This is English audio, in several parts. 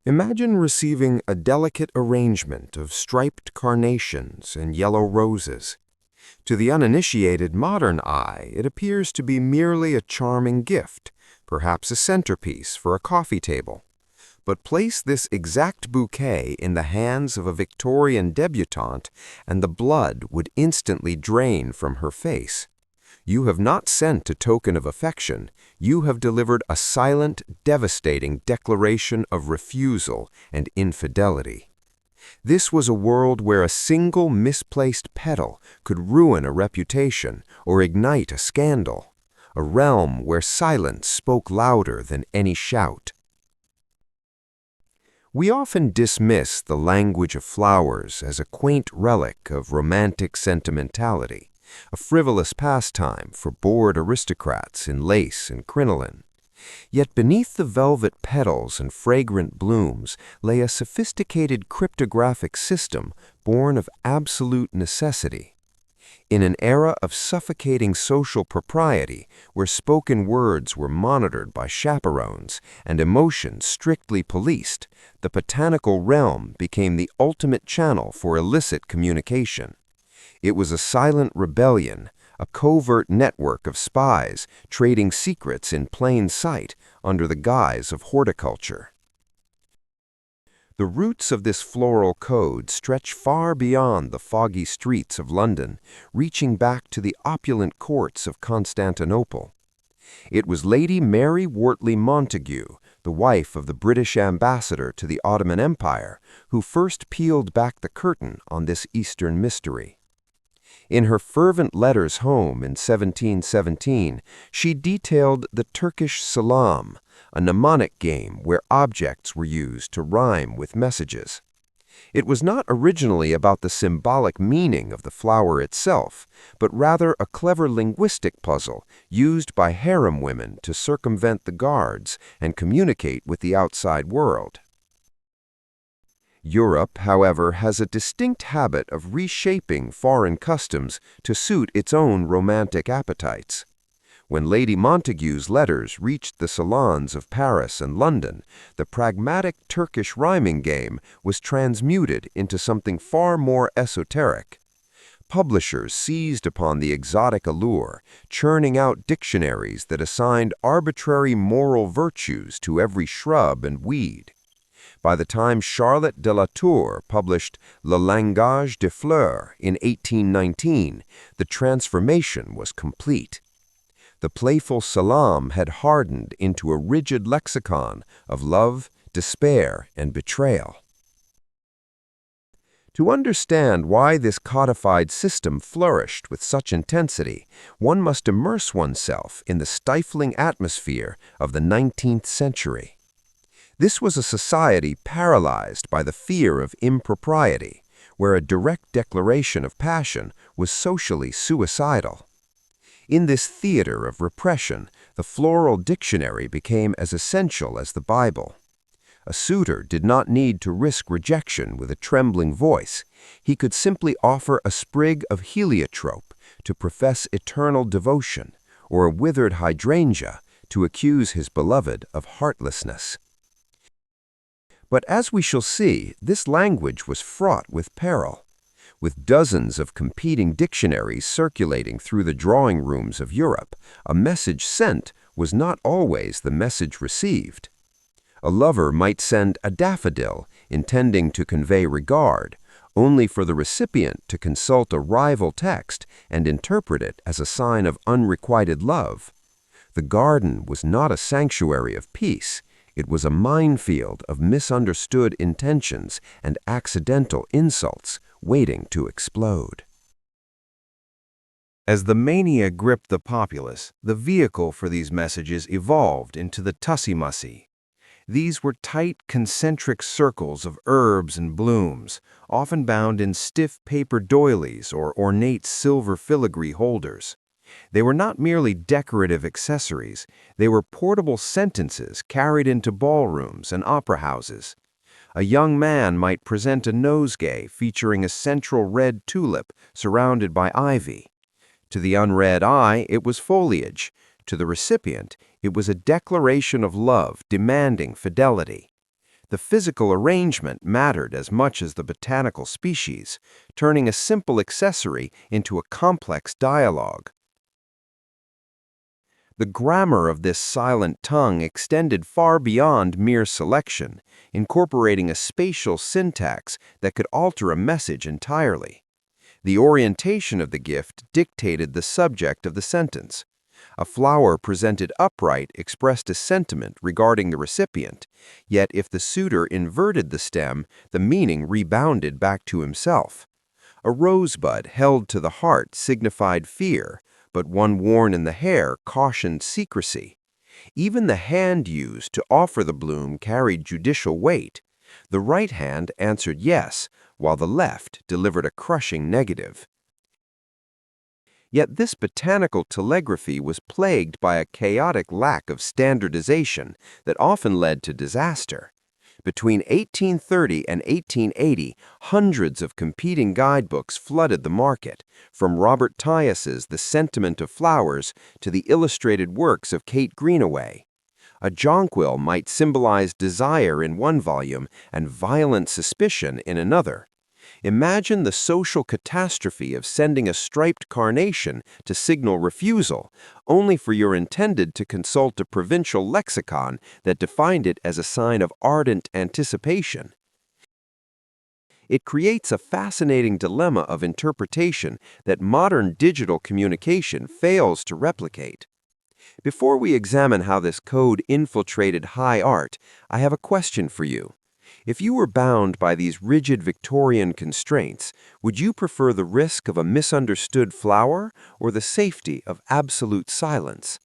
Imagine receiving a delicate arrangement of striped carnations and yellow roses. To the uninitiated modern eye, it appears to be merely a charming gift, perhaps a centerpiece for a coffee table. But place this exact bouquet in the hands of a Victorian debutante, and the blood would instantly drain from her face. You have not sent a token of affection, you have delivered a silent, devastating declaration of refusal and infidelity. This was a world where a single misplaced petal could ruin a reputation or ignite a scandal, a realm where silence spoke louder than any shout. We often dismiss the language of flowers as a quaint relic of romantic sentimentality, a frivolous pastime for bored aristocrats in lace and crinoline. Yet beneath the velvet petals and fragrant blooms lay a sophisticated cryptographic system born of absolute necessity. In an era of suffocating social propriety, where spoken words were monitored by chaperones and emotions strictly policed, the botanical realm became the ultimate channel for illicit communication. It was a silent rebellion, a covert network of spies trading secrets in plain sight under the guise of horticulture. The roots of this floral code stretch far beyond the foggy streets of London, reaching back to the opulent courts of Constantinople. It was Lady Mary Wortley Montagu, the wife of the British ambassador to the Ottoman Empire, who first peeled back the curtain on this Eastern mystery. In her fervent letters home in 1717, she detailed the Turkish salam, a mnemonic game where objects were used to rhyme with messages. It was not originally about the symbolic meaning of the flower itself, but rather a clever linguistic puzzle used by harem women to circumvent the guards and communicate with the outside world. Europe, however, has a distinct habit of reshaping foreign customs to suit its own romantic appetites. When Lady Montagu's letters reached the salons of Paris and London, the pragmatic Turkish rhyming game was transmuted into something far more esoteric. Publishers seized upon the exotic allure, churning out dictionaries that assigned arbitrary moral virtues to every shrub and weed. By the time Charlotte de la Tour published Le Langage des Fleurs in 1819, the transformation was complete. The playful salam had hardened into a rigid lexicon of love, despair, and betrayal. To understand why this codified system flourished with such intensity, one must immerse oneself in the stifling atmosphere of the 19th century. This was a society paralyzed by the fear of impropriety, where a direct declaration of passion was socially suicidal. In this theater of repression, the floral dictionary became as essential as the Bible. A suitor did not need to risk rejection with a trembling voice. He could simply offer a sprig of heliotrope to profess eternal devotion, or a withered hydrangea to accuse his beloved of heartlessness. But as we shall see, this language was fraught with peril. With dozens of competing dictionaries circulating through the drawing rooms of Europe, a message sent was not always the message received. A lover might send a daffodil, intending to convey regard, only for the recipient to consult a rival text and interpret it as a sign of unrequited love. The garden was not a sanctuary of peace. It was a minefield of misunderstood intentions and accidental insults waiting to explode. As the mania gripped the populace, the vehicle for these messages evolved into the tussie-mussy. These were tight, concentric circles of herbs and blooms, often bound in stiff paper doilies or ornate silver filigree holders. They were not merely decorative accessories, they were portable sentences carried into ballrooms and opera houses. A young man might present a nosegay featuring a central red tulip surrounded by ivy. To the unread eye, it was foliage. To the recipient, it was a declaration of love demanding fidelity. The physical arrangement mattered as much as the botanical species, turning a simple accessory into a complex dialogue. The grammar of this silent tongue extended far beyond mere selection, incorporating a spatial syntax that could alter a message entirely. The orientation of the gift dictated the subject of the sentence. A flower presented upright expressed a sentiment regarding the recipient, yet if the suitor inverted the stem, the meaning rebounded back to himself. A rosebud held to the heart signified fear, but one worn in the hair cautioned secrecy. Even the hand used to offer the bloom carried judicial weight. The right hand answered yes, while the left delivered a crushing negative. Yet this botanical telegraphy was plagued by a chaotic lack of standardization that often led to disaster. Between 1830 and 1880, hundreds of competing guidebooks flooded the market, from Robert Tyus's The Sentiment of Flowers to the illustrated works of Kate Greenaway. A jonquil might symbolize desire in one volume and violent suspicion in another. Imagine the social catastrophe of sending a striped carnation to signal refusal, only for your intended to consult a provincial lexicon that defined it as a sign of ardent anticipation. It creates a fascinating dilemma of interpretation that modern digital communication fails to replicate. Before we examine how this code infiltrated high art, I have a question for you. If you were bound by these rigid Victorian constraints, would you prefer the risk of a misunderstood flower or the safety of absolute silence?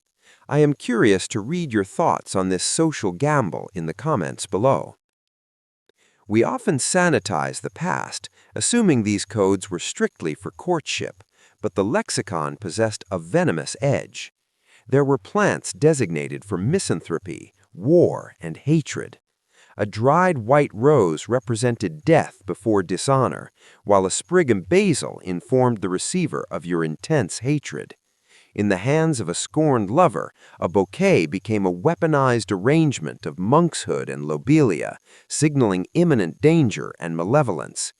I am curious to read your thoughts on this social gamble in the comments below. We often sanitize the past, assuming these codes were strictly for courtship, but the lexicon possessed a venomous edge. There were plants designated for misanthropy, war, and hatred. A dried white rose represented death before dishonor, while a sprig of basil informed the receiver of your intense hatred. In the hands of a scorned lover, a bouquet became a weaponized arrangement of monkshood and lobelia, signaling imminent danger and malevolence.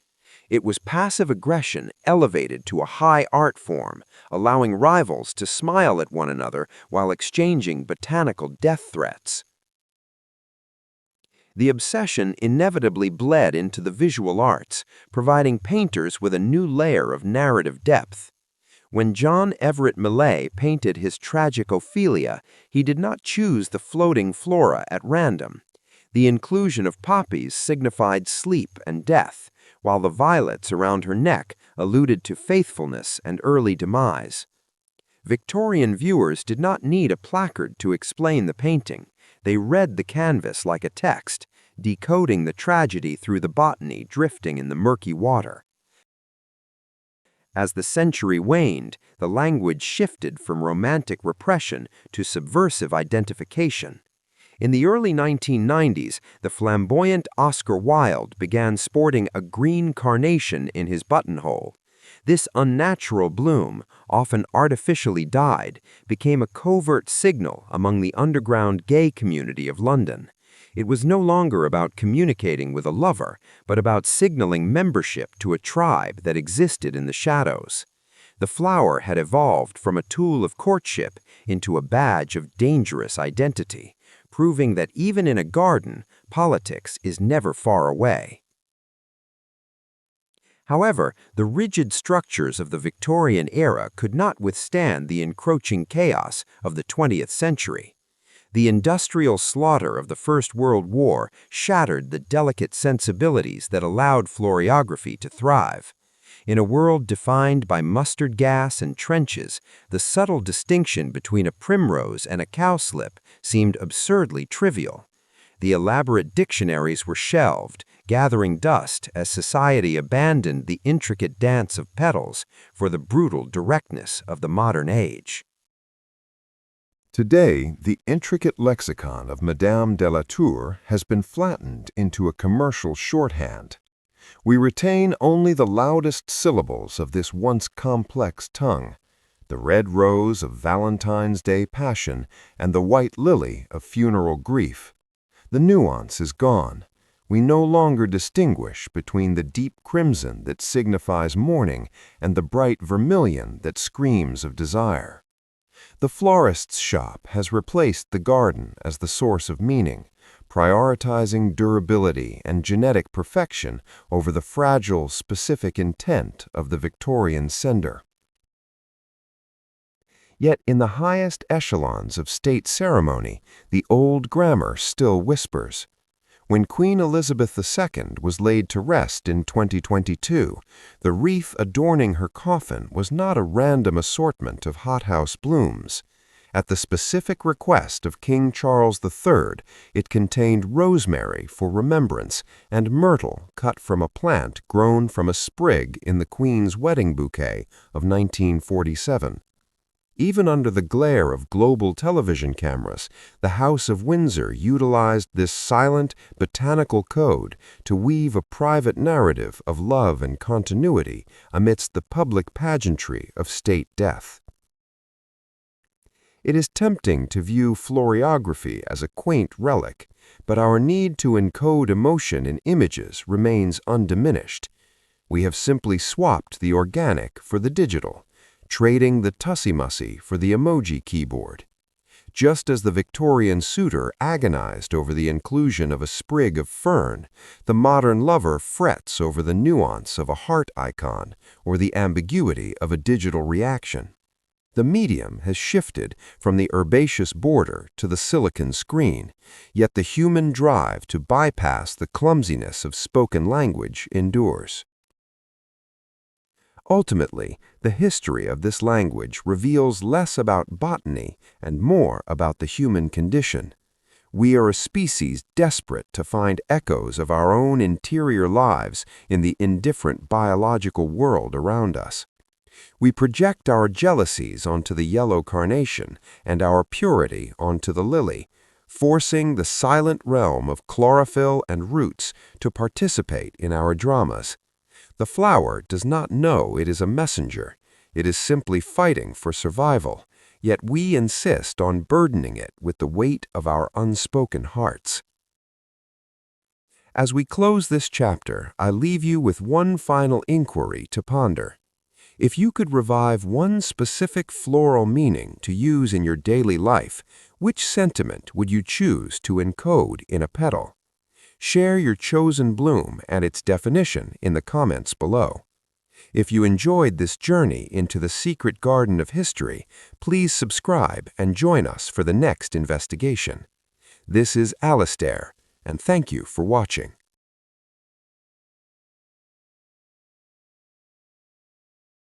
It was passive aggression elevated to a high art form, allowing rivals to smile at one another while exchanging botanical death threats. The obsession inevitably bled into the visual arts, providing painters with a new layer of narrative depth. When John Everett Millais painted his tragic Ophelia, he did not choose the floating flora at random. The inclusion of poppies signified sleep and death, while the violets around her neck alluded to faithfulness and early demise. Victorian viewers did not need a placard to explain the painting. They read the canvas like a text, decoding the tragedy through the botany drifting in the murky water. As the century waned, the language shifted from romantic repression to subversive identification. In the early 1990s, the flamboyant Oscar Wilde began sporting a green carnation in his buttonhole. This unnatural bloom, often artificially dyed, became a covert signal among the underground gay community of London. It was no longer about communicating with a lover, but about signaling membership to a tribe that existed in the shadows. The flower had evolved from a tool of courtship into a badge of dangerous identity, proving that even in a garden, politics is never far away. However, the rigid structures of the Victorian era could not withstand the encroaching chaos of the 20th century. The industrial slaughter of the First World War shattered the delicate sensibilities that allowed Floriography to thrive. In a world defined by mustard gas and trenches, the subtle distinction between a primrose and a cowslip seemed absurdly trivial. The elaborate dictionaries were shelved, gathering dust as society abandoned the intricate dance of petals for the brutal directness of the modern age. Today, the intricate lexicon of Madame de la Tour has been flattened into a commercial shorthand. We retain only the loudest syllables of this once complex tongue, the red rose of Valentine's Day passion and the white lily of funeral grief. The nuance is gone. We no longer distinguish between the deep crimson that signifies mourning and the bright vermilion that screams of desire. The florist's shop has replaced the garden as the source of meaning, prioritizing durability and genetic perfection over the fragile, specific intent of the Victorian sender. Yet in the highest echelons of state ceremony, the old grammar still whispers. When Queen Elizabeth II was laid to rest in 2022, the wreath adorning her coffin was not a random assortment of hothouse blooms. At the specific request of King Charles III, it contained rosemary for remembrance and myrtle cut from a plant grown from a sprig in the Queen's wedding bouquet of 1947. Even under the glare of global television cameras, the House of Windsor utilized this silent, botanical code to weave a private narrative of love and continuity amidst the public pageantry of state death. It is tempting to view Floriography as a quaint relic, but our need to encode emotion in images remains undiminished. We have simply swapped the organic for the digital, trading the tussy-mussy for the emoji keyboard. Just as the Victorian suitor agonized over the inclusion of a sprig of fern, the modern lover frets over the nuance of a heart icon or the ambiguity of a digital reaction. The medium has shifted from the herbaceous border to the silicon screen, yet the human drive to bypass the clumsiness of spoken language endures. Ultimately, the history of this language reveals less about botany and more about the human condition. We are a species desperate to find echoes of our own interior lives in the indifferent biological world around us. We project our jealousies onto the yellow carnation and our purity onto the lily, forcing the silent realm of chlorophyll and roots to participate in our dramas. The flower does not know it is a messenger. It is simply fighting for survival, yet we insist on burdening it with the weight of our unspoken hearts. As we close this chapter, I leave you with one final inquiry to ponder. If you could revive one specific floral meaning to use in your daily life, which sentiment would you choose to encode in a petal? Share your chosen bloom and its definition in the comments below. If you enjoyed this journey into the secret garden of history, please subscribe and join us for the next investigation. This is Alistair, and thank you for watching.